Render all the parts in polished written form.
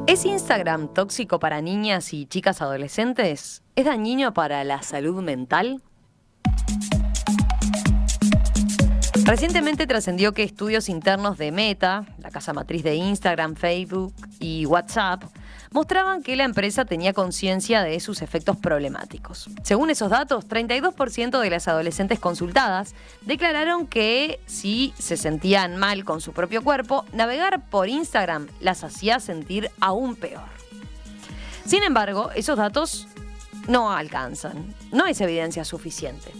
¿Es Instagram tóxico para niñas y chicas adolescentes? ¿Es dañino para la salud mental? Recientemente trascendió que estudios internos de Meta, la casa matriz de Instagram, Facebook y WhatsApp, mostraban que la empresa tenía conciencia de sus efectos problemáticos. Según esos datos, 32% de las adolescentes consultadas declararon que si se sentían mal con su propio cuerpo, navegar por Instagram las hacía sentir aún peor. Sin embargo, esos datos no alcanzan, no es evidencia suficiente.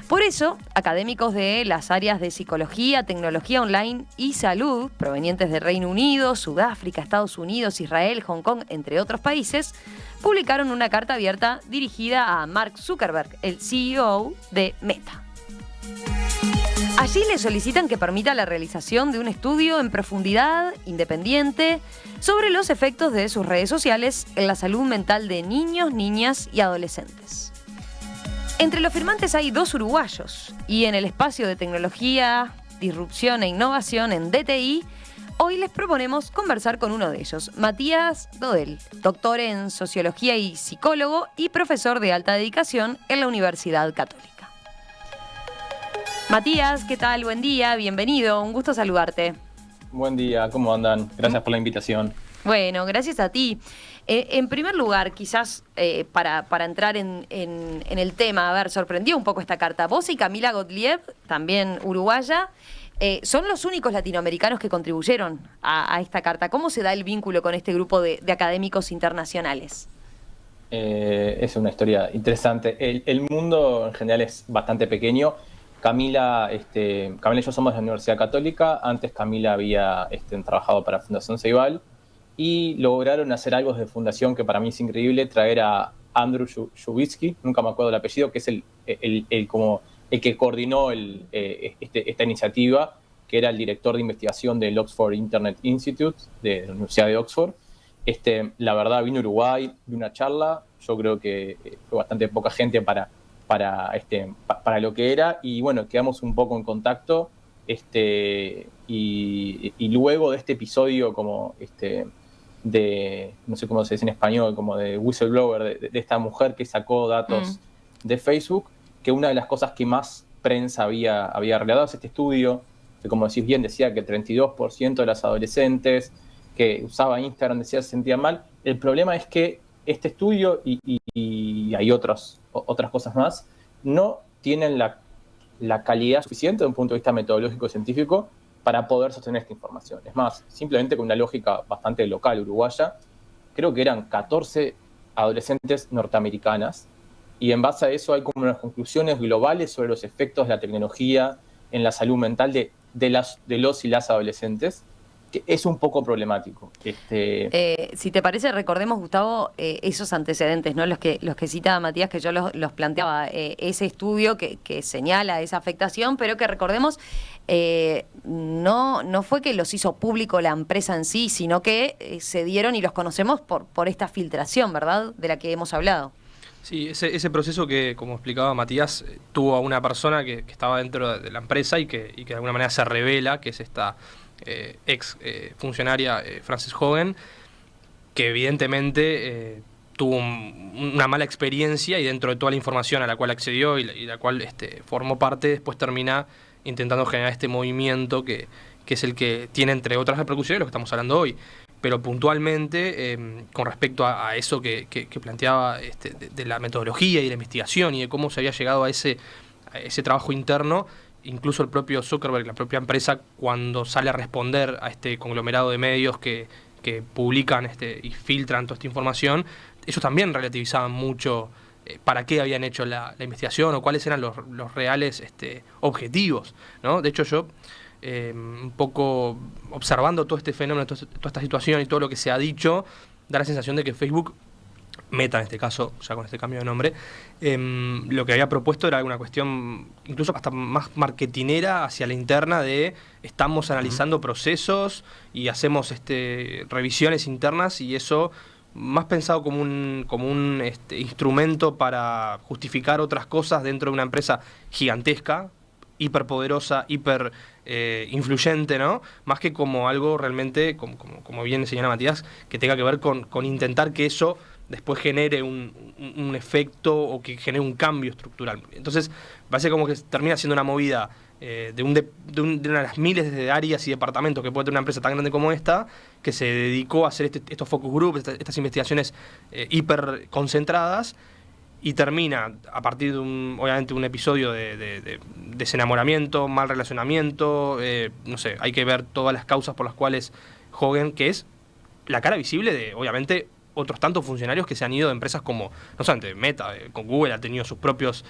Por eso, académicos de las áreas de psicología, tecnología online y salud, provenientes de Reino Unido, Sudáfrica, Estados Unidos, Israel, Hong Kong, entre otros países, publicaron una carta abierta dirigida a Mark Zuckerberg, el CEO de Meta. Allí le solicitan que permita la realización de un estudio en profundidad, independiente, sobre los efectos de sus redes sociales en la salud mental de niños, niñas y adolescentes. Entre los firmantes hay 2 uruguayos y en el espacio de tecnología, disrupción e innovación en DTI, hoy les proponemos conversar con uno de ellos, Matías Dodel, doctor en sociología y psicólogo y profesor de alta dedicación en la Universidad Católica. Matías, ¿qué tal? Buen día, bienvenido, un gusto saludarte. Buen día, ¿cómo andan? Gracias por la invitación. Bueno, gracias a ti. En primer lugar, quizás para entrar en el tema, a ver, sorprendió un poco esta carta. Vos y Camila Gottlieb, también uruguaya, son los únicos latinoamericanos que contribuyeron a esta carta. ¿Cómo se da el vínculo con este grupo de académicos internacionales? Es una historia interesante. El mundo en general es bastante pequeño. Camila y yo somos de la Universidad Católica. Antes Camila había trabajado para Fundación Ceibal. Y lograron hacer algo desde Fundación que para mí es increíble, traer a Andrew Shubitsky, nunca me acuerdo el apellido, que es el que coordinó esta iniciativa, que era el director de investigación del Oxford Internet Institute, de la Universidad de Oxford. La verdad, vino a Uruguay, dio una charla, yo creo que fue bastante poca gente para lo que era, y bueno, quedamos un poco en contacto, y luego de este episodio como de, no sé cómo se dice en español, como de whistleblower, de esta mujer que sacó datos de Facebook, que una de las cosas que más prensa había revelado es este estudio, que como decís bien, decía que 32% de las adolescentes que usaban Instagram decía que se sentían mal. El problema es que este estudio y hay otras cosas más, no tienen la calidad suficiente desde un punto de vista metodológico y científico para poder sostener esta información. Es más, simplemente con una lógica bastante local uruguaya, creo que eran 14 adolescentes norteamericanas, y en base a eso hay como unas conclusiones globales sobre los efectos de la tecnología en la salud mental de los y las adolescentes, que es un poco problemático. Si te parece, recordemos, Gustavo, esos antecedentes, ¿no? Los que cita Matías, que yo los planteaba, ese estudio que señala esa afectación, pero que recordemos, no fue que los hizo público la empresa en sí, sino que se dieron y los conocemos por esta filtración, ¿verdad?, de la que hemos hablado. Sí, ese proceso que, como explicaba Matías, tuvo a una persona que estaba dentro de la empresa y que de alguna manera se revela, que es esta ex funcionaria Frances Hogan, que evidentemente tuvo una mala experiencia y dentro de toda la información a la cual accedió y la cual formó parte, después termina intentando generar este movimiento que es el que tiene, entre otras repercusiones, lo que estamos hablando hoy. Pero puntualmente, con respecto a eso que planteaba de la metodología y la investigación y de cómo se había llegado a ese trabajo interno, incluso el propio Zuckerberg, la propia empresa, cuando sale a responder a este conglomerado de medios que publican y filtran toda esta información, ellos también relativizaban mucho para qué habían hecho la investigación o cuáles eran los reales objetivos, ¿no? De hecho, yo, un poco observando todo este fenómeno, toda esta situación y todo lo que se ha dicho, da la sensación de que Facebook, Meta en este caso, ya con este cambio de nombre, lo que había propuesto era una cuestión incluso hasta más marketinera hacia la interna de estamos analizando procesos y hacemos revisiones internas, y eso más pensado como un instrumento para justificar otras cosas dentro de una empresa gigantesca, hiperpoderosa, hiper influyente, ¿no? Más que como algo realmente, como bien señala Matías, que tenga que ver con intentar que eso después genere un efecto o que genere un cambio estructural. Entonces, parece como que termina siendo una movida de una de las miles de áreas y departamentos que puede tener una empresa tan grande como esta, que se dedicó a hacer estos focus groups, estas investigaciones hiper concentradas, y termina a partir de obviamente un episodio de desenamoramiento, mal relacionamiento, no sé, hay que ver todas las causas por las cuales Hogan, que es la cara visible de, obviamente, otros tantos funcionarios que se han ido de empresas como, no solamente Meta, con Google ha tenido sus propios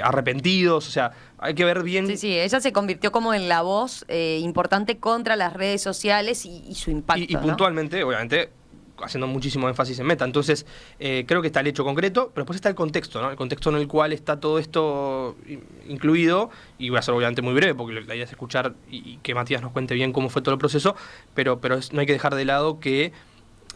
arrepentidos, o sea, hay que ver bien... Sí, ella se convirtió como en la voz importante contra las redes sociales y su impacto, Y puntualmente, obviamente, haciendo muchísimo énfasis en Meta. Entonces, creo que está el hecho concreto, pero después está el contexto, ¿no? El contexto en el cual está todo esto incluido, y voy a ser obviamente muy breve, porque la idea es escuchar y que Matías nos cuente bien cómo fue todo el proceso, pero no hay que dejar de lado que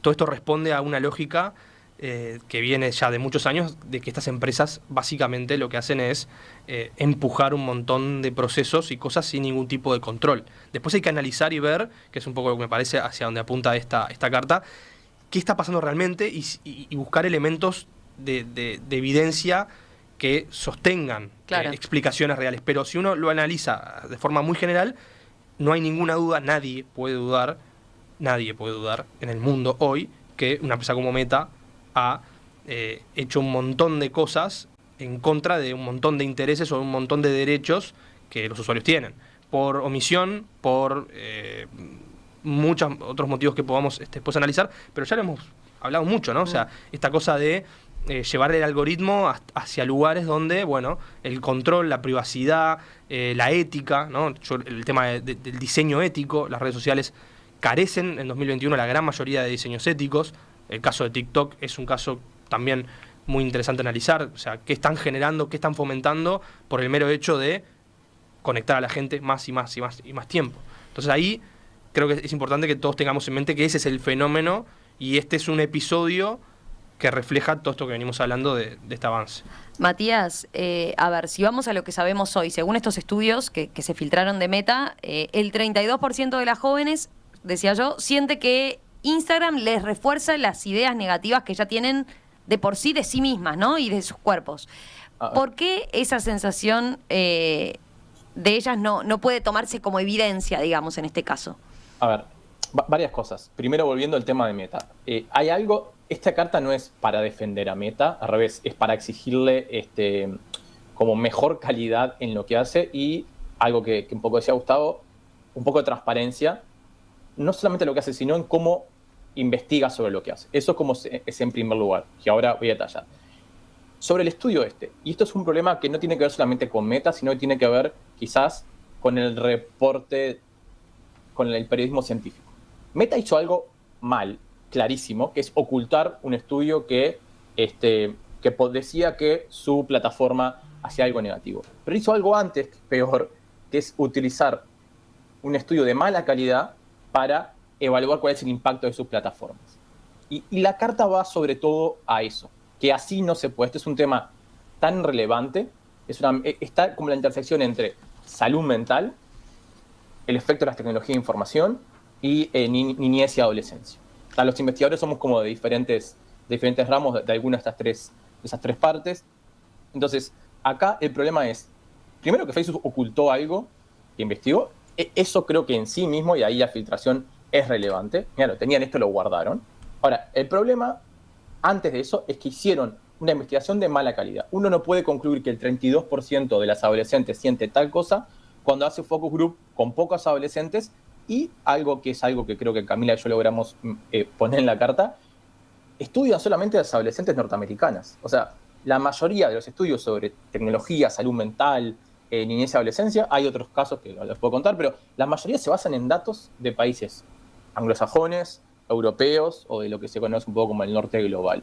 todo esto responde a una lógica que viene ya de muchos años, de que estas empresas básicamente lo que hacen es empujar un montón de procesos y cosas sin ningún tipo de control. Después hay que analizar y ver, que es un poco lo que me parece hacia donde apunta esta carta, qué está pasando realmente y buscar elementos de evidencia que sostengan explicaciones reales. Pero si uno lo analiza de forma muy general, no hay ninguna duda, nadie puede dudar en el mundo hoy que una empresa como Meta ha hecho un montón de cosas en contra de un montón de intereses o un montón de derechos que los usuarios tienen. Por omisión, por muchos otros motivos que podamos después analizar, pero ya lo hemos hablado mucho, ¿no? O sea, esta cosa de llevar el algoritmo hacia lugares donde, bueno, el control, la privacidad, la ética, ¿no? El tema del diseño ético, las redes sociales carecen en 2021 la gran mayoría de diseños éticos. El caso de TikTok es un caso también muy interesante analizar, o sea, qué están generando, qué están fomentando por el mero hecho de conectar a la gente más y más y más y más tiempo. Entonces ahí creo que es importante que todos tengamos en mente que ese es el fenómeno y este es un episodio que refleja todo esto que venimos hablando de este avance. Matías, a ver, si vamos a lo que sabemos hoy, según estos estudios que se filtraron de Meta, el 32% de las jóvenes, decía yo, siente que Instagram les refuerza las ideas negativas que ya tienen de por sí de sí mismas, ¿no? Y de sus cuerpos. ¿Por qué esa sensación de ellas no puede tomarse como evidencia, digamos, en este caso? A ver, varias cosas. Primero, volviendo al tema de Meta. Hay algo, esta carta no es para defender a Meta, al revés, es para exigirle como mejor calidad en lo que hace y algo que un poco decía Gustavo, un poco de transparencia, no solamente lo que hace, sino en cómo investiga sobre lo que hace. Eso es en primer lugar, que ahora voy a detallar. Sobre el estudio y esto es un problema que no tiene que ver solamente con Meta, sino que tiene que ver quizás con el reporte, con el periodismo científico. Meta hizo algo mal, clarísimo, que es ocultar un estudio que decía que su plataforma hacía algo negativo. Pero hizo algo antes, peor, que es utilizar un estudio de mala calidad para evaluar cuál es el impacto de sus plataformas. Y la carta va sobre todo a eso, que así no se puede. Este es un tema tan relevante, está como la intersección entre salud mental, el efecto de las tecnologías de información y niñez y adolescencia. O sea, los investigadores somos como de diferentes ramos de alguna de esas tres partes. Entonces, acá el problema es, primero que Facebook ocultó algo que investigó. Eso creo que en sí mismo, y ahí la filtración es relevante. Mira, lo tenían esto, lo guardaron. Ahora, el problema antes de eso es que hicieron una investigación de mala calidad. Uno no puede concluir que el 32% de las adolescentes siente tal cosa cuando hace focus group con pocos adolescentes y algo que creo que Camila y yo logramos poner en la carta, estudian solamente a las adolescentes norteamericanas. O sea, la mayoría de los estudios sobre tecnología, salud mental, niñez y adolescencia, hay otros casos que les puedo contar, pero la mayoría se basan en datos de países anglosajones, europeos o de lo que se conoce un poco como el norte global.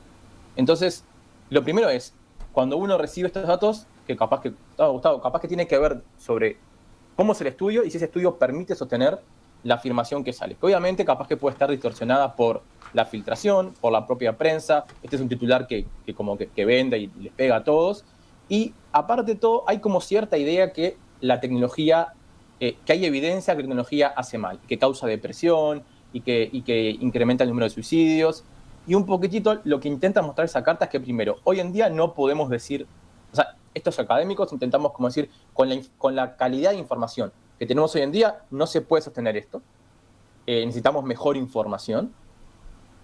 Entonces, lo primero es, cuando uno recibe estos datos, que capaz que tiene que ver sobre cómo es el estudio y si ese estudio permite sostener la afirmación que sale. Que obviamente capaz que puede estar distorsionada por la filtración, por la propia prensa. Este es un titular que vende y les pega a todos. Y aparte de todo, hay como cierta idea que la tecnología, que hay evidencia que la tecnología hace mal, que causa depresión y que incrementa el número de suicidios. Y un poquitito lo que intenta mostrar esa carta es que primero, hoy en día no podemos decir, o sea, estos académicos intentamos como decir, con la calidad de información que tenemos hoy en día, no se puede sostener esto. Necesitamos mejor información.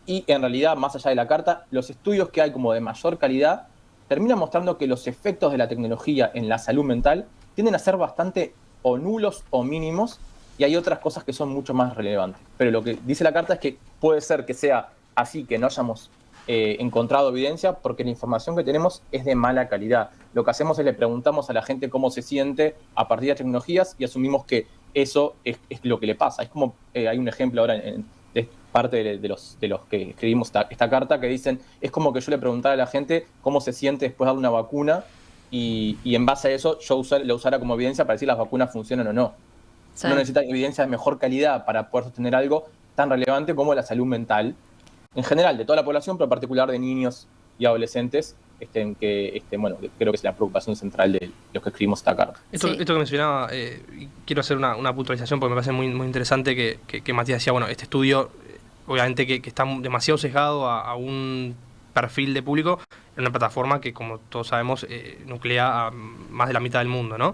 Y en realidad, más allá de la carta, los estudios que hay como de mayor calidad terminan mostrando que los efectos de la tecnología en la salud mental tienden a ser bastante o nulos o mínimos, y hay otras cosas que son mucho más relevantes. Pero lo que dice la carta es que puede ser que sea así, que no hayamos encontrado evidencia, porque la información que tenemos es de mala calidad. Lo que hacemos es le preguntamos a la gente cómo se siente a partir de las tecnologías y asumimos que eso es lo que le pasa. Es como, hay un ejemplo ahora de parte de los que escribimos esta carta, que dicen, es como que yo le preguntara a la gente cómo se siente después de dar una vacuna, y en base a eso yo lo usara como evidencia para decir si las vacunas funcionan o no. Sí. Uno necesita evidencia de mejor calidad para poder sostener algo tan relevante como la salud mental, en general, de toda la población, pero en particular de niños y adolescentes, bueno, creo que es la preocupación central de los que escribimos esta carta. Esto que mencionaba, quiero hacer una puntualización porque me parece muy, muy interesante que Matías decía, bueno, este estudio, obviamente que está demasiado sesgado a un perfil de público en una plataforma que, como todos sabemos, nuclea a más de la mitad del mundo, ¿no?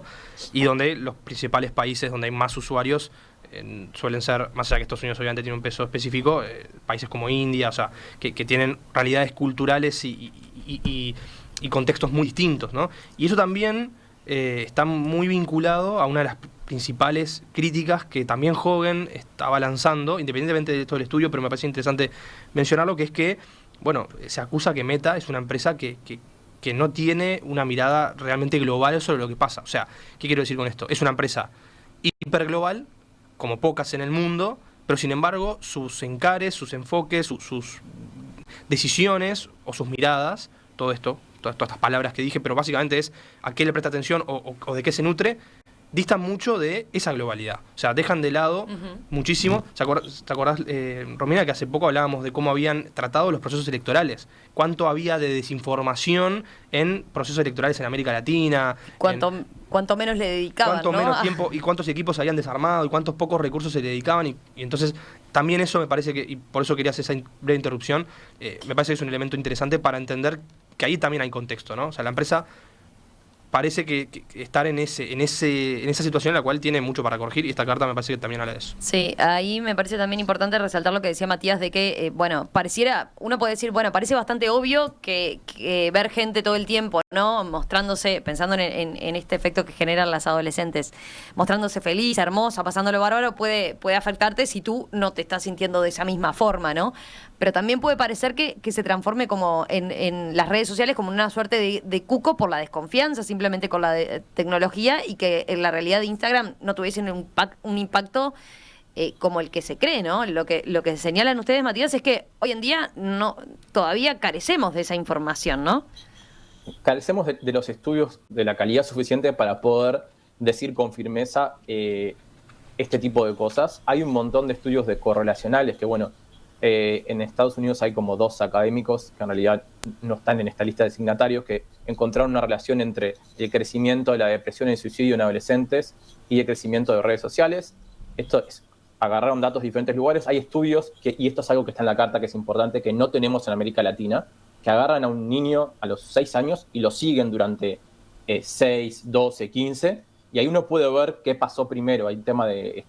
Y donde los principales países donde hay más usuarios suelen ser, más allá que Estados Unidos obviamente tiene un peso específico, países como India, o sea, que tienen realidades culturales y contextos muy distintos, ¿no? Y eso también está muy vinculado a una de las principales críticas que también Hogan estaba lanzando, independientemente de todo el estudio, pero me parece interesante mencionarlo, que es que, bueno, se acusa que Meta es una empresa que no tiene una mirada realmente global sobre lo que pasa. O sea, ¿qué quiero decir con esto? Es una empresa hiperglobal, como pocas en el mundo, pero sin embargo sus encares, sus enfoques, sus decisiones o sus miradas, todas estas palabras que dije, pero básicamente es a qué le presta atención o de qué se nutre, distan mucho de esa globalidad. O sea, dejan de lado muchísimo. ¿Te acordás, Romina, que hace poco hablábamos de cómo habían tratado los procesos electorales? ¿Cuánto había de desinformación en procesos electorales en América Latina? Cuánto menos le dedicaban, cuánto menos tiempo y cuántos equipos habían desarmado y cuántos pocos recursos se le dedicaban. Y entonces también eso me parece que, y por eso quería hacer esa breve interrupción, me parece que es un elemento interesante para entender que ahí también hay contexto, ¿no? O sea, la empresa parece que estar en esa situación en la cual tiene mucho para corregir, y esta carta me parece que también habla de eso. Sí, ahí me parece también importante resaltar lo que decía Matías de que, bueno, uno puede decir, bueno, parece bastante obvio que ver gente todo el tiempo, ¿no? Mostrándose, pensando en este efecto que generan las adolescentes, mostrándose feliz, hermosa, pasándolo bárbaro, puede afectarte si tú no te estás sintiendo de esa misma forma, ¿no? Pero también puede parecer que se transforme como en las redes sociales como una suerte de cuco por la desconfianza simplemente con la tecnología, y que en la realidad de Instagram no tuviesen un impacto como el que se cree, ¿no? Lo que señalan ustedes, Matías, es que hoy en día todavía carecemos de esa información, ¿no? Carecemos de los estudios de la calidad suficiente para poder decir con firmeza este tipo de cosas. Hay un montón de estudios de correlacionales que, bueno, en Estados Unidos hay como 2 académicos que en realidad no están en esta lista de signatarios, que encontraron una relación entre el crecimiento de la depresión y el suicidio en adolescentes y el crecimiento de redes sociales. Agarraron datos de diferentes lugares. Hay estudios, y esto es algo que está en la carta que es importante, que no tenemos en América Latina, que agarran a un niño a los 6 años y lo siguen durante 6, 12, 15, y ahí uno puede ver qué pasó primero. Hay un tema de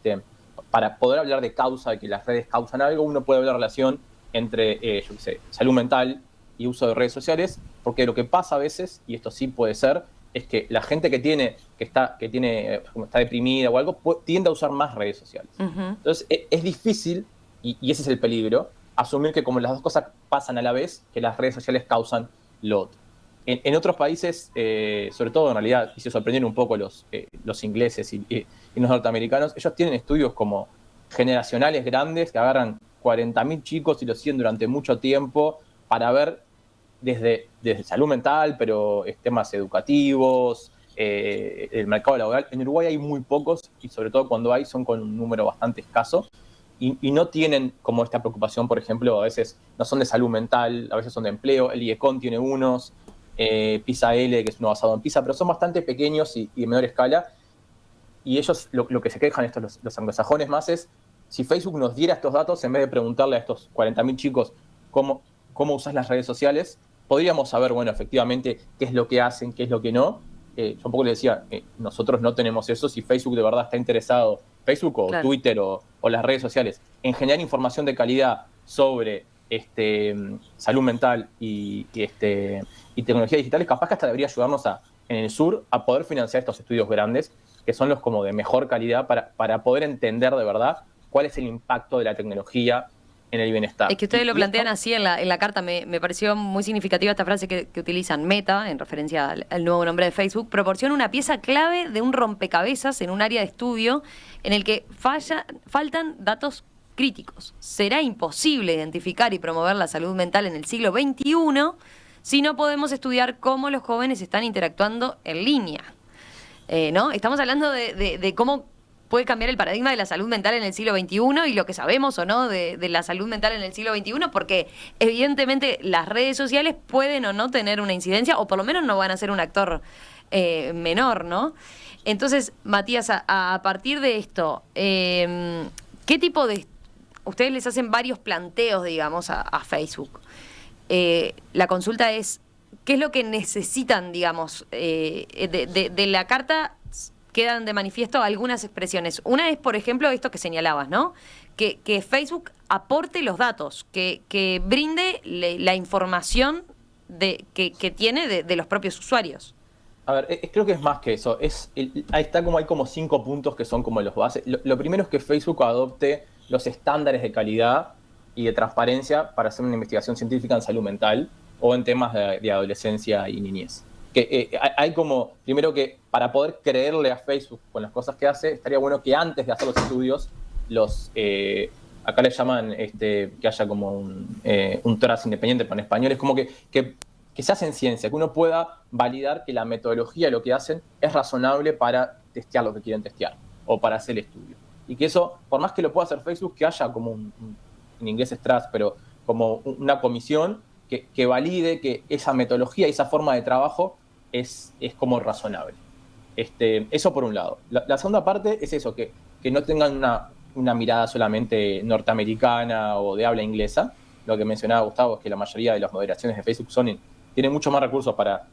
para poder hablar de causa, de que las redes causan algo, uno puede ver la relación entre salud mental y uso de redes sociales, porque lo que pasa a veces, y esto sí puede ser, es que la gente que está deprimida o algo tiende a usar más redes sociales. Entonces es difícil, y ese es el peligro, asumir que como las dos cosas pasan a la vez, que las redes sociales causan lo otro. En otros países, sobre todo en realidad, y se sorprendieron un poco los ingleses y los norteamericanos, ellos tienen estudios como generacionales grandes que agarran 40.000 chicos y los siguen durante mucho tiempo para ver desde salud mental, pero temas educativos, el mercado laboral. En Uruguay hay muy pocos, y sobre todo cuando hay son con un número bastante escaso, y no tienen como esta preocupación, por ejemplo, a veces no son de salud mental, a veces son de empleo. El IECON tiene unos, Pizza L, que es uno basado en pizza, pero son bastante pequeños y de menor escala. Y ellos lo que se quejan los anglosajones más es, si Facebook nos diera estos datos, en vez de preguntarle a estos 40.000 chicos cómo usas las redes sociales, podríamos saber, bueno, efectivamente, qué es lo que hacen, qué es lo que no. Yo un poco le decía, nosotros no tenemos eso. Si Facebook de verdad está interesado, Facebook o Claro. Twitter o las redes sociales, en generar información de calidad sobre salud mental y tecnologías digitales, capaz que hasta debería ayudarnos en el sur a poder financiar estos estudios grandes, que son los como de mejor calidad, para poder entender de verdad cuál es el impacto de la tecnología en el bienestar. Es que ustedes lo plantean así en la carta. Me pareció muy significativa esta frase que utilizan. Meta, en referencia al nuevo nombre de Facebook, proporciona una pieza clave de un rompecabezas en un área de estudio en el que faltan datos críticos. Será imposible identificar y promover la salud mental en el siglo XXI si no podemos estudiar cómo los jóvenes están interactuando en línea. ¿No? Estamos hablando de cómo puede cambiar el paradigma de la salud mental en el siglo XXI y lo que sabemos o no de la salud mental en el siglo XXI, porque evidentemente las redes sociales pueden o no tener una incidencia, o por lo menos no van a ser un actor menor, ¿no? Entonces, Matías, a partir de esto, ¿qué tipo de... Ustedes les hacen varios planteos, digamos, a Facebook. La consulta es, ¿qué es lo que necesitan, digamos? De la carta quedan de manifiesto algunas expresiones. Una es, por ejemplo, esto que señalabas, ¿no? Que Facebook aporte los datos, que brinde la información que tiene de los propios usuarios. A ver, creo que es más que eso. Hay como 5 puntos que son como los bases. Lo primero es que Facebook adopte los estándares de calidad y de transparencia para hacer una investigación científica en salud mental o en temas de adolescencia y niñez. Que hay como, primero que para poder creerle a Facebook con las cosas que hace, estaría bueno que antes de hacer los estudios, acá le llaman que haya como un TRAS independiente, pero en español es como que se hace en ciencia, que uno pueda validar que la metodología de lo que hacen es razonable para testear lo que quieren testear o para hacer el estudio. Y que eso, por más que lo pueda hacer Facebook, que haya como en inglés es TRAS, pero como una comisión que valide que esa metodología y esa forma de trabajo es como razonable. Eso por un lado. La segunda parte es eso, que no tengan una mirada solamente norteamericana o de habla inglesa. Lo que mencionaba Gustavo es que la mayoría de las moderaciones de Facebook tienen mucho más recursos para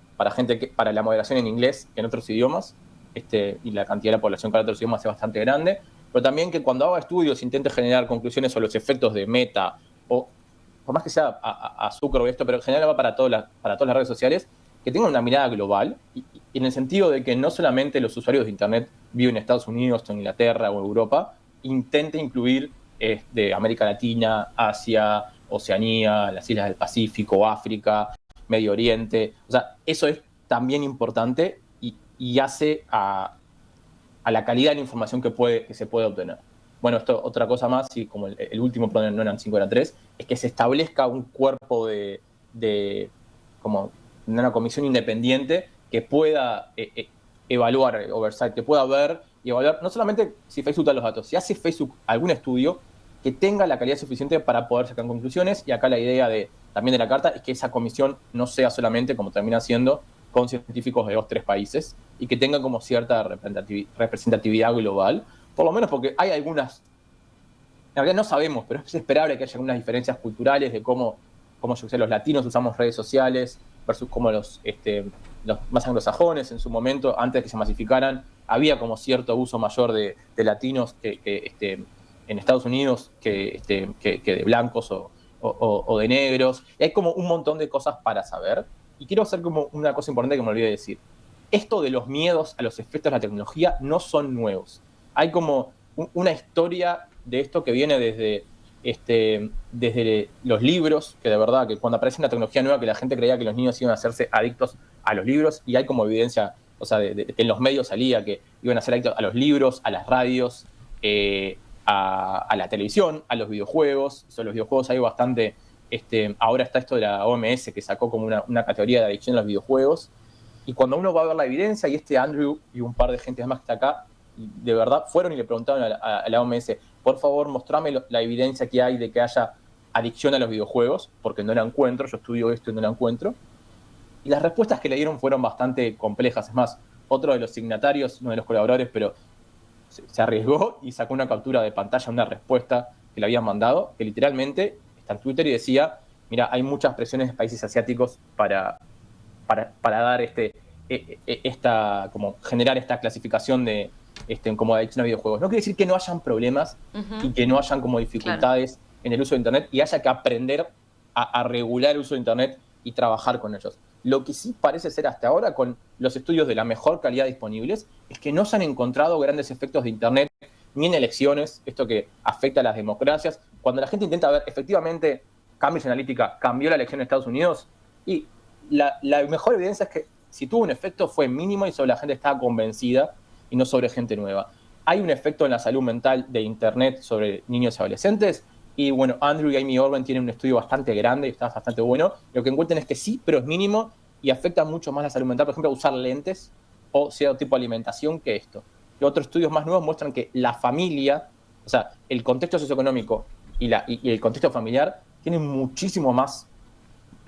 para la moderación en inglés que en otros idiomas, y la cantidad de la población que habla otros idiomas es bastante grande, pero también que cuando haga estudios intente generar conclusiones sobre los efectos de Meta, o por más que sea a Zuckerberg esto, pero en general va para todas las redes sociales, que tengan una mirada global, y en el sentido de que no solamente los usuarios de Internet viven en Estados Unidos, o en Inglaterra o Europa, intente incluir de América Latina, Asia, Oceanía, las islas del Pacífico, África, Medio Oriente. O sea, eso es también importante y hace a la calidad de la información que se puede obtener. Bueno, esto otra cosa más, y como el último, perdón, no eran 5, eran 3, es que se establezca un cuerpo de como una comisión independiente que pueda evaluar, oversight, que pueda ver y evaluar no solamente si Facebook da los datos, si hace Facebook algún estudio que tenga la calidad suficiente para poder sacar conclusiones. Y acá la idea también de la carta es que esa comisión no sea solamente, como termina siendo, con científicos de 2 o 3 países, y que tenga como cierta representatividad global, por lo menos porque hay algunas, en realidad no sabemos, pero es esperable que haya algunas diferencias culturales de cómo yo sé, los latinos usamos redes sociales versus cómo los más anglosajones en su momento, antes de que se masificaran, había como cierto uso mayor de latinos que en Estados Unidos que de blancos o de negros. Y hay como un montón de cosas para saber. Y quiero hacer como una cosa importante que me olvidé de decir. Esto de los miedos a los efectos de la tecnología no son nuevos. Hay como una historia de esto que viene desde los libros, que de verdad, que cuando aparece una tecnología nueva, que la gente creía que los niños iban a hacerse adictos a los libros, y hay como evidencia, o sea, que en los medios salía que iban a ser adictos a los libros, a las radios, a la televisión, a los videojuegos. Sobre los videojuegos hay bastante, ahora está esto de la OMS que sacó como una categoría de adicción a los videojuegos, y cuando uno va a ver la evidencia, y Andrew y un par de gente más que está acá, de verdad fueron y le preguntaron a la OMS, por favor, mostrame la evidencia que hay de que haya adicción a los videojuegos, porque no la encuentro, yo estudio esto y no la encuentro. Y las respuestas que le dieron fueron bastante complejas. Es más, otro de los signatarios, uno de los colaboradores, pero se arriesgó y sacó una captura de pantalla, una respuesta que le habían mandado, que literalmente está en Twitter y decía, mira, hay muchas presiones de países asiáticos para dar como generar esta clasificación de como adicción a videojuegos. No quiere decir que no hayan problemas y que no hayan como dificultades en el uso de Internet y haya que aprender a regular el uso de Internet y trabajar con ellos. Lo que sí parece ser hasta ahora, con los estudios de la mejor calidad disponibles, es que no se han encontrado grandes efectos de Internet ni en elecciones, esto que afecta a las democracias. Cuando la gente intenta ver, efectivamente, Cambridge Analytica cambió la elección en Estados Unidos, y la mejor evidencia es que si tuvo un efecto fue mínimo y sobre la gente estaba convencida y no sobre gente nueva. Hay un efecto en la salud mental de Internet sobre niños y adolescentes, y bueno, Andrew y Amy Orben tienen un estudio bastante grande y está bastante bueno. Lo que encuentran es que sí, pero es mínimo y afecta mucho más la salud mental. Por ejemplo, usar lentes o cierto tipo de alimentación que esto. Y otros estudios más nuevos muestran que la familia, o sea, el contexto socioeconómico y el contexto familiar tienen muchísimo más,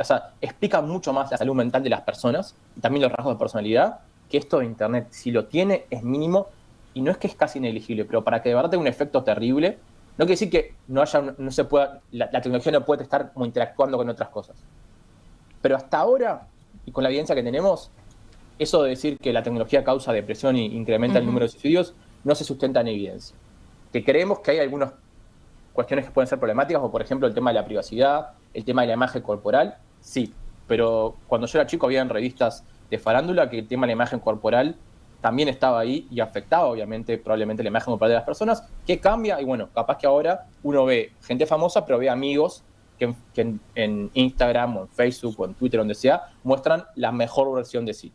o sea, explica mucho más la salud mental de las personas y también los rasgos de personalidad que esto de Internet. Si lo tiene, es mínimo y no es que es casi ineligable, pero para que de verdad tenga un efecto terrible, no quiere decir que no se pueda, la tecnología no puede estar como interactuando con otras cosas. Pero hasta ahora, y con la evidencia que tenemos, eso de decir que la tecnología causa depresión e incrementa el número de suicidios no se sustenta en evidencia. Que creemos que hay algunas cuestiones que pueden ser problemáticas, o por ejemplo el tema de la privacidad, el tema de la imagen corporal, sí. Pero cuando yo era chico había en revistas de farándula que el tema de la imagen corporal también estaba ahí y afectaba, obviamente, probablemente la imagen corporal de las personas. ¿Qué cambia? Y bueno, capaz que ahora uno ve gente famosa, pero ve amigos que en Instagram o en Facebook o en Twitter, donde sea, muestran la mejor versión de sí.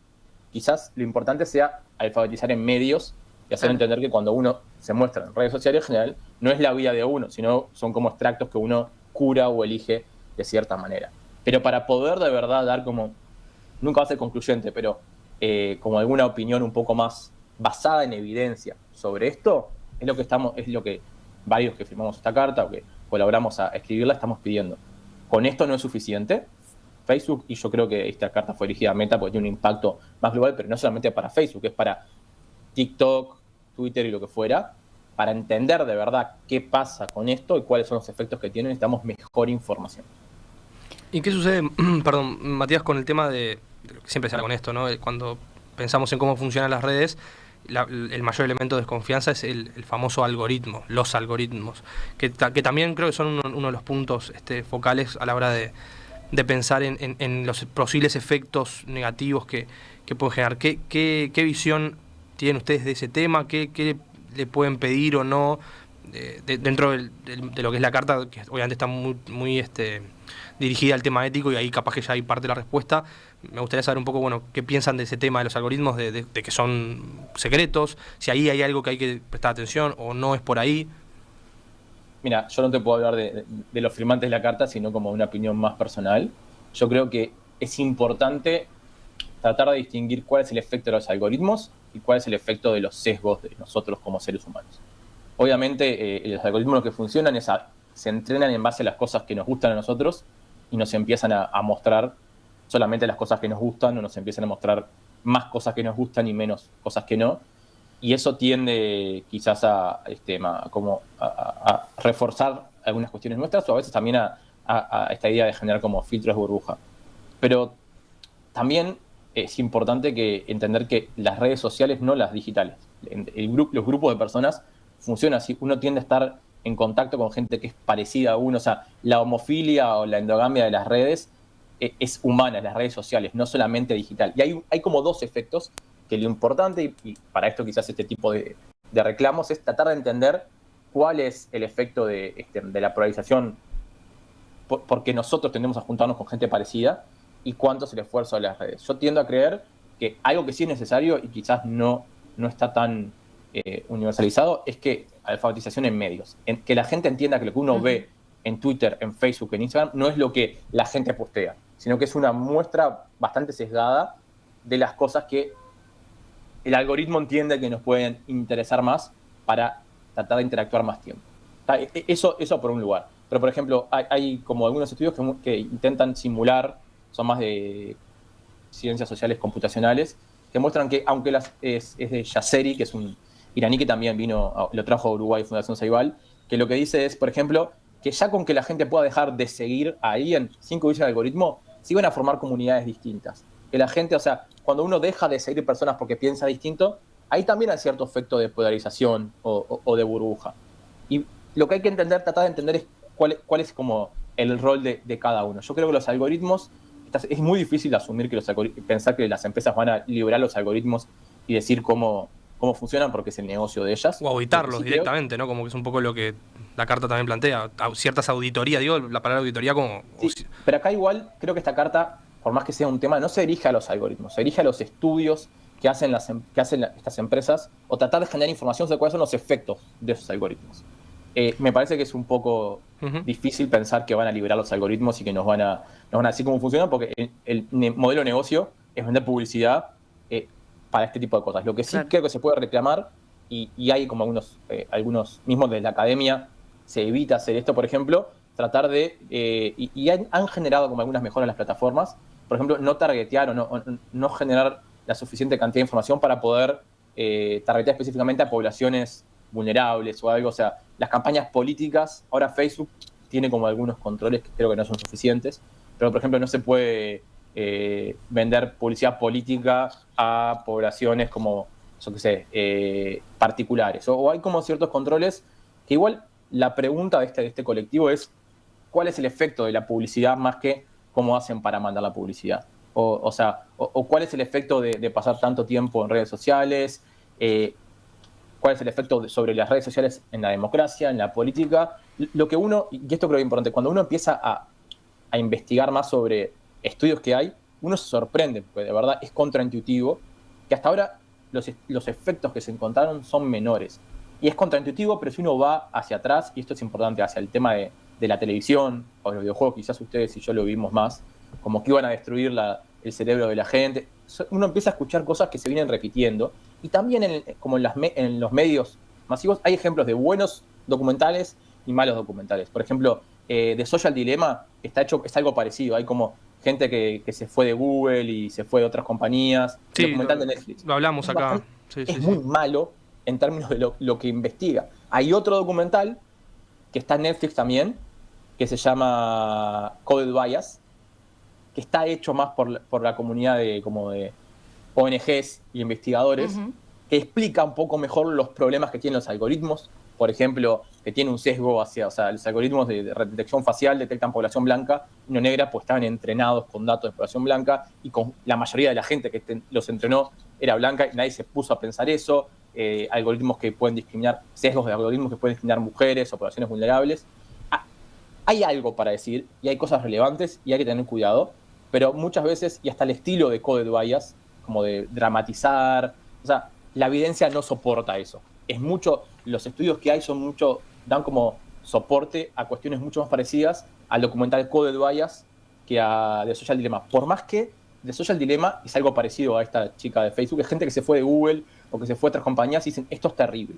Quizás lo importante sea alfabetizar en medios y hacer entender que cuando uno se muestra en redes sociales, en general, no es la vida de uno, sino son como extractos que uno cura o elige de cierta manera. Pero para poder de verdad dar como, nunca va a ser concluyente, pero como alguna opinión un poco más basada en evidencia sobre esto, es lo que varios que firmamos esta carta o que colaboramos a escribirla estamos pidiendo. Con esto no es suficiente. Facebook, y yo creo que esta carta fue dirigida a Meta porque tiene un impacto más global, pero no solamente para Facebook, es para TikTok, Twitter y lo que fuera. Para entender de verdad qué pasa con esto y cuáles son los efectos que tiene, necesitamos mejor información. ¿Y qué sucede, perdón, Matías, con el tema de lo que siempre se habla con esto, ¿no? Cuando pensamos en cómo funcionan las redes, el mayor elemento de desconfianza es el famoso algoritmo, los algoritmos, que también creo que son uno de los puntos focales a la hora de pensar en los posibles efectos negativos que pueden generar. ¿Qué visión tienen ustedes de ese tema? ¿Qué le pueden pedir o no dentro de lo que es la carta, que obviamente está muy dirigida al tema ético y ahí capaz que ya hay parte de la respuesta? Me gustaría saber un poco, bueno, qué piensan de ese tema de los algoritmos, de que son secretos, si ahí hay algo que hay que prestar atención o no es por ahí. Mira, yo no te puedo hablar de los firmantes de la carta, sino como una opinión más personal. Yo creo que es importante tratar de distinguir cuál es el efecto de los algoritmos y cuál es el efecto de los sesgos de nosotros como seres humanos. Obviamente, los algoritmos lo que funcionan es se entrenan en base a las cosas que nos gustan a nosotros y nos empiezan a mostrar solamente las cosas que nos gustan, o nos empiezan a mostrar más cosas que nos gustan y menos cosas que no. Y eso tiende quizás a reforzar algunas cuestiones nuestras, o a veces también a esta idea de generar como filtros de burbuja. Pero también es importante entender que las redes sociales, no las digitales, los grupos de personas funcionan así. Uno tiende a estar en contacto con gente que es parecida a uno. O sea, la homofilia o la endogamia de las redes es humana en las redes sociales, no solamente digital. Y hay como dos efectos que lo importante, y para esto quizás este tipo de reclamos, es tratar de entender cuál es el efecto de la polarización, porque nosotros tendemos a juntarnos con gente parecida, y cuánto es el esfuerzo de las redes. Yo tiendo a creer que algo que sí es necesario y quizás no está tan universalizado, es que alfabetización en medios, que la gente entienda que lo que uno ve en Twitter, en Facebook, en Instagram, no es lo que la gente postea, sino que es una muestra bastante sesgada de las cosas que el algoritmo entiende que nos pueden interesar más para tratar de interactuar más tiempo. Eso por un lugar. Pero, por ejemplo, hay como algunos estudios que intentan simular, son más de ciencias sociales computacionales, que muestran que, aunque es de Yasseri, que es un iraní que también lo trajo a Uruguay, Fundación Ceibal, que lo que dice es, por ejemplo, que ya con que la gente pueda dejar de seguir a alguien sin que hubiese el algoritmo, se iban a formar comunidades distintas. Que la gente, o sea, cuando uno deja de seguir personas porque piensa distinto, ahí también hay cierto efecto de polarización o de burbuja. Y lo que hay que entender, tratar de entender es cuál es como el rol de cada uno. Yo creo que los algoritmos, es muy difícil asumir que pensar que las empresas van a liberar los algoritmos y decir cómo funcionan porque es el negocio de ellas. O auditarlos directamente, ¿no? Como que es un poco lo que la carta también plantea. Ciertas auditorías, digo, la palabra auditoría como... Sí, pero acá igual creo que esta carta, por más que sea un tema, no se dirige a los algoritmos, se dirige a los estudios que hacen estas empresas o tratar de generar información sobre cuáles son los efectos de esos algoritmos. Me parece que es un poco difícil pensar que van a liberar los algoritmos y que nos van a decir cómo funcionan, porque el modelo de negocio es vender publicidad para este tipo de cosas. Lo que sí creo que se puede reclamar, y hay como algunos mismos de la academia, se evita hacer esto, por ejemplo, tratar de, y han generado como algunas mejoras en las plataformas, por ejemplo, no targetear o no generar la suficiente cantidad de información para poder targetear específicamente a poblaciones vulnerables o algo. O sea, las campañas políticas, ahora Facebook tiene como algunos controles que creo que no son suficientes, pero por ejemplo no se puede vender publicidad política a poblaciones como, yo qué sé, particulares. O hay como ciertos controles que igual la pregunta de este colectivo es cuál es el efecto de la publicidad más que cómo hacen para mandar la publicidad. O sea, cuál es el efecto de pasar tanto tiempo en redes sociales, cuál es el efecto sobre las redes sociales en la democracia, en la política. Lo que uno, y esto creo que es importante, cuando uno empieza a investigar más sobre estudios que hay, uno se sorprende, porque de verdad es contraintuitivo, que hasta ahora los efectos que se encontraron son menores. Y es contraintuitivo, pero si uno va hacia atrás, y esto es importante, hacia el tema de la televisión o los videojuegos, quizás ustedes y yo lo vimos más, como que iban a destruir el cerebro de la gente, uno empieza a escuchar cosas que se vienen repitiendo. Y también como en los medios masivos hay ejemplos de buenos documentales y malos documentales. Por ejemplo, The Social Dilemma es algo parecido. Hay como gente que se fue de Google y se fue de otras compañías. Sí, el documental de Netflix. Lo hablamos acá. Es muy malo en términos de lo que investiga. Hay otro documental que está en Netflix también, que se llama Coded Bias, que está hecho más por la comunidad de ONGs y investigadores, que explica un poco mejor los problemas que tienen los algoritmos. Por ejemplo, que tiene un sesgo hacia, o sea, los algoritmos de detección facial detectan población blanca y no negra, pues estaban entrenados con datos de población blanca, y con la mayoría de la gente que los entrenó era blanca, y nadie se puso a pensar eso. Algoritmos que pueden discriminar, sesgos de algoritmos que pueden discriminar mujeres o poblaciones vulnerables. Hay algo para decir, y hay cosas relevantes, y hay que tener cuidado, pero muchas veces, y hasta el estilo de Coded Bias, como de dramatizar, o sea, la evidencia no soporta eso. Los estudios que hay dan como soporte a cuestiones mucho más parecidas al documental Coded Bias que a The Social Dilemma. Por más que The Social Dilemma es algo parecido a esta chica de Facebook, es gente que se fue de Google o que se fue a otras compañías y dicen, esto es terrible.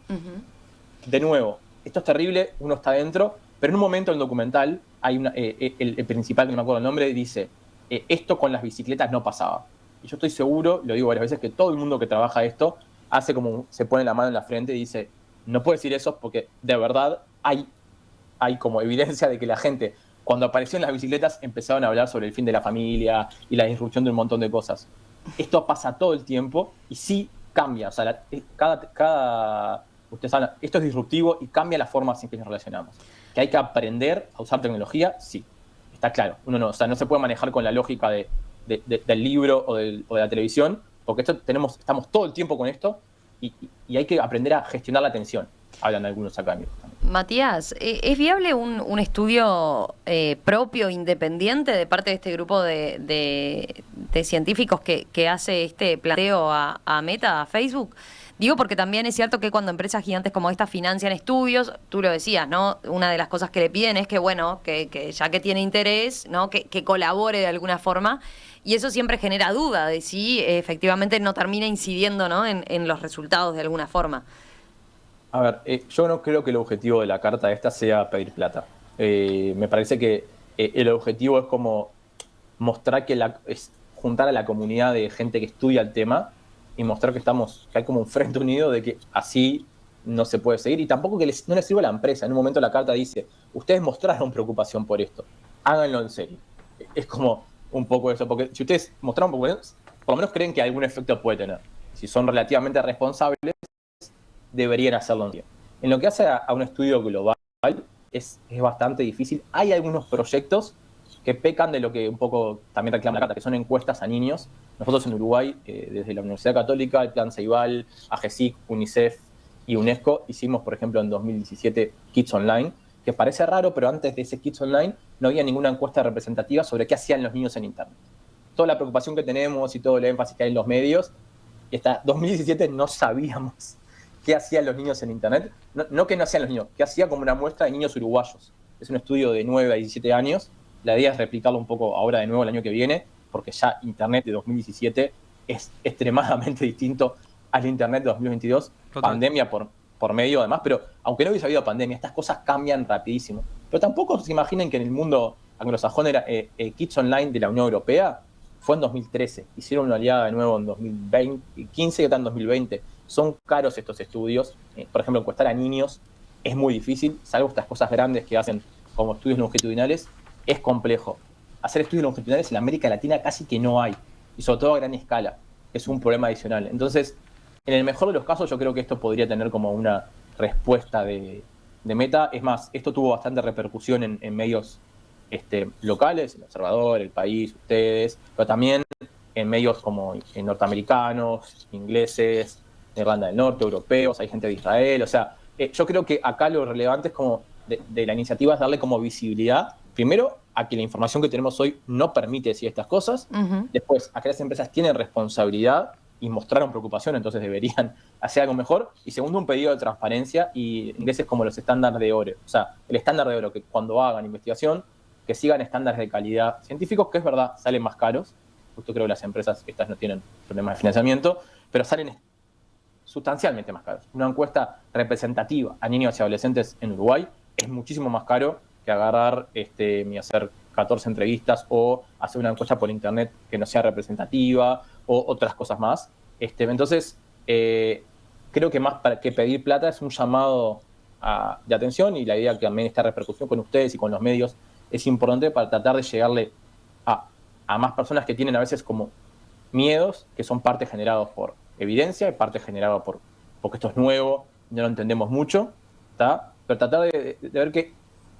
De nuevo, esto es terrible, uno está dentro, pero en un momento en el documental hay el principal, que no me acuerdo el nombre, dice, esto con las bicicletas no pasaba. Y yo estoy seguro, lo digo varias veces, que todo el mundo que trabaja esto hace como, se pone la mano en la frente y dice, no puedo decir eso porque de verdad hay como evidencia de que la gente, cuando aparecieron las bicicletas, empezaron a hablar sobre el fin de la familia y la disrupción de un montón de cosas. Esto pasa todo el tiempo y sí cambia. O sea, ustedes saben, esto es disruptivo y cambia la forma en que nos relacionamos. Que hay que aprender a usar tecnología, sí. Está claro. No se puede manejar con la lógica del libro o de la televisión, porque estamos todo el tiempo con esto y hay que aprender a gestionar la atención, hablan algunos académicos también. Matías, ¿es viable un estudio propio, independiente, de parte de este grupo de científicos que hace este planteo a Meta, a Facebook? Digo porque también es cierto que cuando empresas gigantes como esta financian estudios, tú lo decías, ¿no? Una de las cosas que le piden es que, bueno, que ya que tiene interés, ¿no? Que colabore de alguna forma. Y eso siempre genera duda de si efectivamente no termina incidiendo, ¿no? en los resultados de alguna forma. A ver, yo no creo que el objetivo de la carta esta sea pedir plata. Me parece que el objetivo es como mostrar que juntar a la comunidad de gente que estudia el tema y mostrar que hay como un frente unido de que así no se puede seguir, y tampoco que no les sirva a la empresa. En un momento la carta dice, ustedes mostraron preocupación por esto, háganlo en serio. Es como un poco eso, porque si ustedes mostraron preocupación, por lo menos creen que algún efecto puede tener. Si son relativamente responsables, deberían hacerlo en serio. En lo que hace a un estudio global, es bastante difícil. Hay algunos proyectos que pecan de lo que un poco también reclama la carta, que son encuestas a niños. Nosotros en Uruguay, desde la Universidad Católica, el Plan Ceibal, AGESIC, UNICEF y UNESCO, hicimos, por ejemplo, en 2017 Kids Online, que parece raro, pero antes de ese Kids Online no había ninguna encuesta representativa sobre qué hacían los niños en Internet. Toda la preocupación que tenemos y todo el énfasis que hay en los medios, hasta 2017 no sabíamos qué hacían los niños en Internet. No que no hacían los niños, qué hacía como una muestra de niños uruguayos. Es un estudio de 9 a 17 años. La idea es replicarlo un poco ahora de nuevo el año que viene, porque ya Internet de 2017 es extremadamente distinto al Internet de 2022. Total. Pandemia por medio, además, pero aunque no hubiese habido pandemia, estas cosas cambian rapidísimo. Pero tampoco se imaginen que en el mundo anglosajón era Kids Online de la Unión Europea fue en 2013. Hicieron una aliada de nuevo en 2015 y otra en 2020. Son caros estos estudios. Por ejemplo, encuestar a niños es muy difícil, salvo estas cosas grandes que hacen como estudios longitudinales, es complejo. Hacer estudios longitudinales en América Latina casi que no hay, y sobre todo a gran escala. Es un problema adicional. Entonces, en el mejor de los casos, yo creo que esto podría tener como una respuesta de Meta. Es más, esto tuvo bastante repercusión en medios locales, El Observador, El País, ustedes, pero también en medios como norteamericanos, ingleses, de Irlanda del Norte, europeos, hay gente de Israel. O sea, yo creo que acá lo relevante es como de la iniciativa es darle como visibilidad, primero, a que la información que tenemos hoy no permite decir estas cosas. Después, a que las empresas tienen responsabilidad y mostraron preocupación, entonces deberían hacer algo mejor. Y segundo, un pedido de transparencia y ingresos como los estándares de oro. O sea, el estándar de oro, que cuando hagan investigación, que sigan estándares de calidad científicos, que es verdad, salen más caros. Justo creo que las empresas estas no tienen problemas de financiamiento, pero salen sustancialmente más caros. Una encuesta representativa a niños y adolescentes en Uruguay es muchísimo más caro que agarrar y hacer 14 entrevistas o hacer una encuesta por internet que no sea representativa o otras cosas más. Entonces, creo que más para que pedir plata es un llamado de atención, y la idea que también esta repercusión con ustedes y con los medios es importante para tratar de llegarle a más personas que tienen a veces como miedos, que son parte generados por evidencia y parte generada porque esto es nuevo, no lo entendemos mucho, ¿tá? Pero tratar de ver que,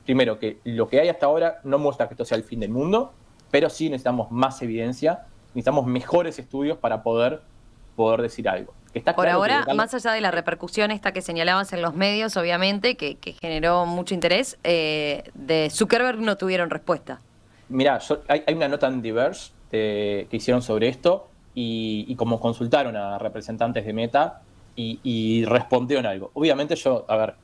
primero, que lo que hay hasta ahora no muestra que esto sea el fin del mundo, pero sí necesitamos más evidencia, necesitamos mejores estudios para poder decir algo. Está por claro ahora, que más allá de la repercusión esta que señalabas en los medios, obviamente, que generó mucho interés, de Zuckerberg no tuvieron respuesta. Mirá, hay una nota en Diverge que hicieron sobre esto, y como consultaron a representantes de Meta y respondieron algo. Obviamente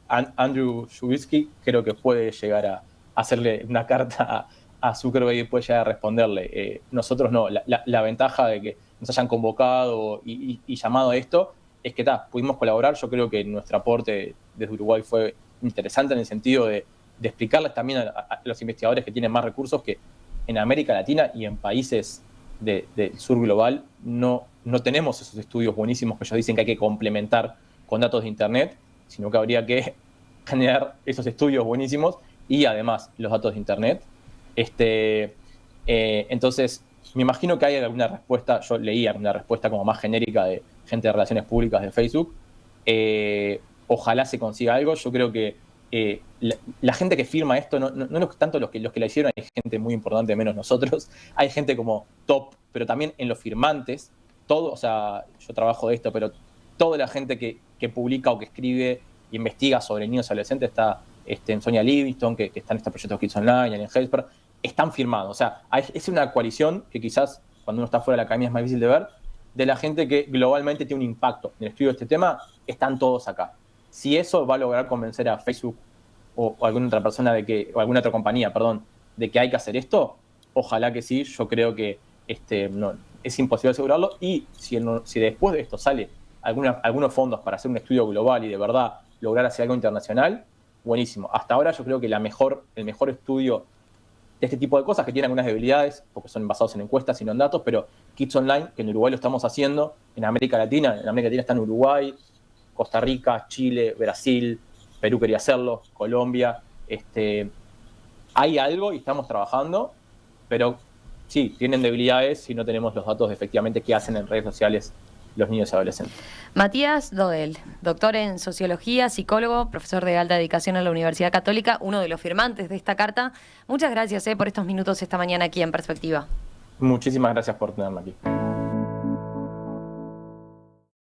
Andrew Shubitsky creo que puede llegar a hacerle una carta a Zuckerberg y puede llegar a responderle. Nosotros no. La ventaja de que nos hayan convocado y llamado a esto es que pudimos colaborar. Yo creo que nuestro aporte desde Uruguay fue interesante en el sentido de explicarles también a los investigadores que tienen más recursos que en América Latina y en países del sur global no tenemos esos estudios buenísimos que ellos dicen que hay que complementar con datos de Internet, sino que habría que generar esos estudios buenísimos y además los datos de Internet. Entonces, me imagino que hay alguna respuesta, yo leí alguna respuesta como más genérica de gente de relaciones públicas de Facebook. Ojalá se consiga algo. Yo creo que la gente que firma esto, no tanto los que la hicieron, hay gente muy importante, menos nosotros, hay gente como top, pero también en los firmantes, todo, o sea, yo trabajo de esto, pero toda la gente que publica o que escribe e investiga sobre niños y adolescentes está en Sonia Livingston, que está en este proyecto Kids Online, en Helper, están firmados. O sea, es una coalición que quizás cuando uno está fuera de la academia es más difícil de ver, de la gente que globalmente tiene un impacto en el estudio de este tema, están todos acá. Si eso va a lograr convencer a Facebook o alguna otra persona o alguna otra compañía, de que hay que hacer esto, ojalá que sí. Yo creo que no, es imposible asegurarlo, y si después de esto sale algunos fondos para hacer un estudio global y de verdad lograr hacer algo internacional, buenísimo. Hasta ahora yo creo que el mejor estudio de este tipo de cosas que tienen algunas debilidades, porque son basados en encuestas y no en datos, pero Kids Online, que en Uruguay lo estamos haciendo, en América Latina está en Uruguay, Costa Rica, Chile, Brasil, Perú quería hacerlo, Colombia. Hay algo y estamos trabajando, pero sí, tienen debilidades si no tenemos los datos de efectivamente qué hacen en redes sociales los niños y adolescentes. Matías Dodel, doctor en Sociología, psicólogo, profesor de alta dedicación en la Universidad Católica, uno de los firmantes de esta carta. Muchas gracias por estos minutos esta mañana aquí en Perspectiva. Muchísimas gracias por tenerme aquí.